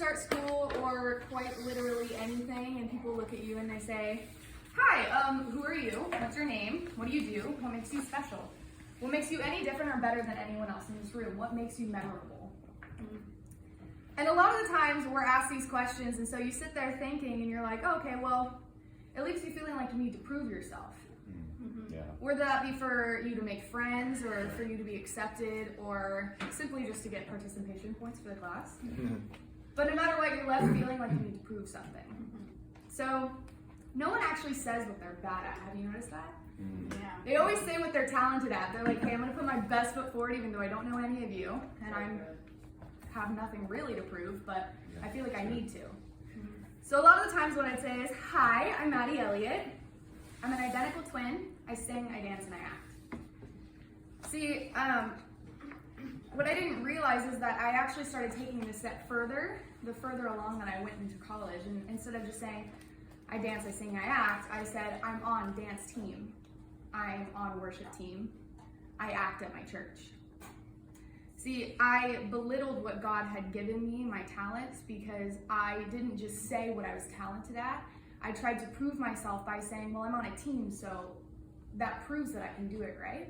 start school or quite literally anything and people look at you and they say, hi, who are you? What's your name? What do you do? What makes you special? What makes you any different or better than anyone else in this room? What makes you memorable? And a lot of the times we're asked these questions, and so you sit there thinking and you're like, oh, okay, well, it leaves you feeling like you need to prove yourself. Yeah. Whether that be for you to make friends or for you to be accepted or simply just to get participation points for the class. But no matter what, you're left feeling like you need to prove something. So no one actually says what they're bad at. Have you noticed that? Yeah. They always say what they're talented at. They're like, hey, I'm going to put my best foot forward even though I don't know any of you. And I have nothing really to prove, but I feel like I need to. So a lot of the times what I'd say is, hi, I'm Madi E. I'm an identical twin. I sing, I dance, and I act. See, what I didn't realize is that I actually started taking it a step further, the further along that I went into college. And instead of just saying, I dance, I sing, I act, I said, I'm on dance team. I'm on worship team. I act at my church. See, I belittled what God had given me, my talents, because I didn't just say what I was talented at. I tried to prove myself by saying, well, I'm on a team, so that proves that I can do it, right?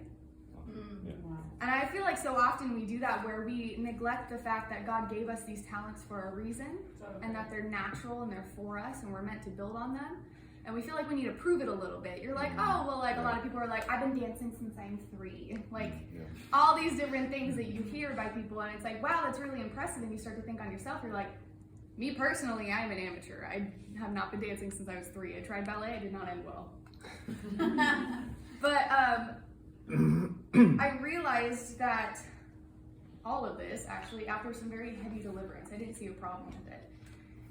Yeah. And I feel like so often we do that where we neglect the fact that God gave us these talents for a reason and that they're natural and they're for us and we're meant to build on them. And we feel like we need to prove it a little bit. You're like, oh, well, like a lot of people are like, I've been dancing since I'm 3. Like all these different things that you hear by people. And it's like, wow, that's really impressive. And you start to think on yourself, you're like, me personally, I'm an amateur. I have not been dancing since I was 3. I tried ballet, it did not end well. But I realized that all of this, actually, after some very heavy deliverance, I didn't see a problem with it.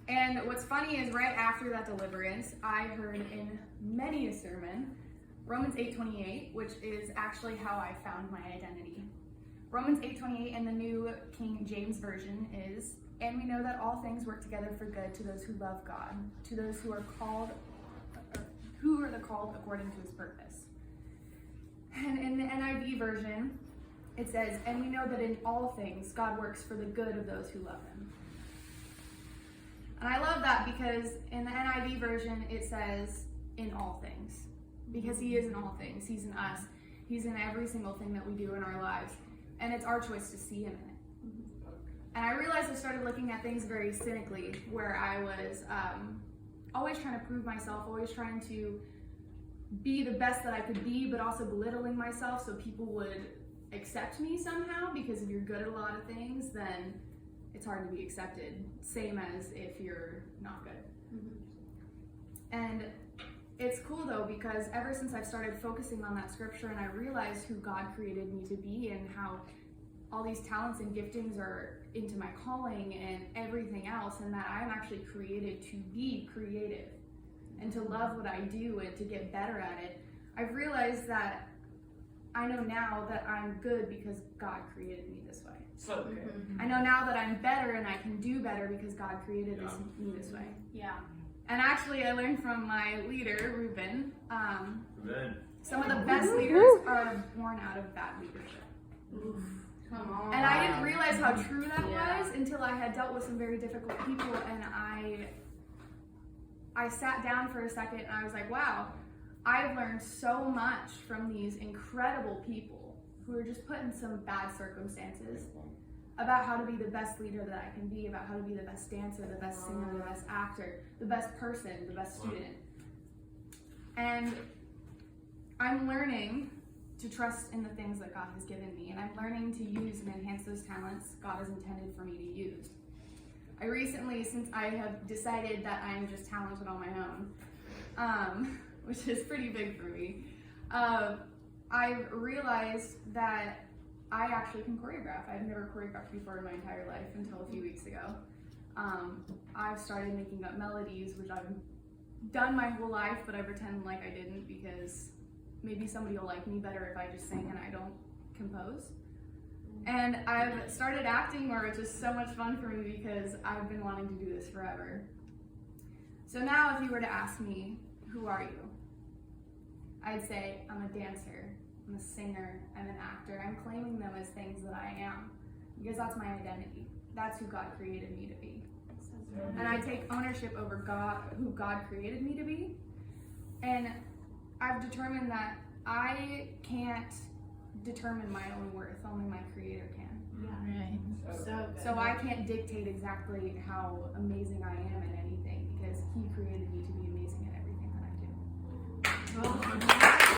And what's funny is right after that deliverance, I heard in many a sermon, Romans 8:28, which is actually how I found my identity. Romans 8:28 in the New King James Version is, and we know that all things work together for good to those who love God, to those who are called, who are the called according to his purpose. And in the NIV version, it says, and we know that in all things, God works for the good of those who love him. And I love that because in the NIV version, it says, in all things. Because he is in all things. He's in us. He's in every single thing that we do in our lives. And it's our choice to see him in it. And I realized I started looking at things very cynically, where I was always trying to prove myself, always trying to be the best that I could be, but also belittling myself so people would accept me somehow, because if you're good at a lot of things, then it's hard to be accepted, same as if you're not good. And it's cool though, because ever since I've started focusing on that scripture and I realized who God created me to be and how all these talents and giftings are into my calling and everything else, and that I'm actually created to be creative and to love what I do and to get better at it, I've realized that I know now that I'm good because God created me this way. So good. I know now that I'm better and I can do better because God created me this way. Yeah. And actually, I learned from my leader, Ruben, Amen. some of the best leaders are born out of bad leadership. Oof. Come on. And I didn't realize how true that was until I had dealt with some very difficult people, and I sat down for a second and I was like, wow, I've learned so much from these incredible people who are just put in some bad circumstances about how to be the best leader that I can be, about how to be the best dancer, the best singer, the best actor, the best person, the best student. And I'm learning to trust in the things that God has given me, and I'm learning to use and enhance those talents God has intended for me to use. I recently, since I have decided that I'm just talented on my own, which is pretty big for me, I've realized that I actually can choreograph. I've never choreographed before in my entire life until a few weeks ago. I've started making up melodies, which I've done my whole life, but I pretend like I didn't because maybe somebody will like me better if I just sing and I don't compose. And I've started acting more, which is so much fun for me because I've been wanting to do this forever. So now if you were to ask me, who are you? I'd say I'm a dancer, I'm a singer, I'm an actor. I'm claiming them as things that I am because that's my identity. That's who God created me to be. and I take ownership over God, who God created me to be. And I've determined that I can't determine my own worth, only my Creator can. Yeah. Right. So good. So I can't dictate exactly how amazing I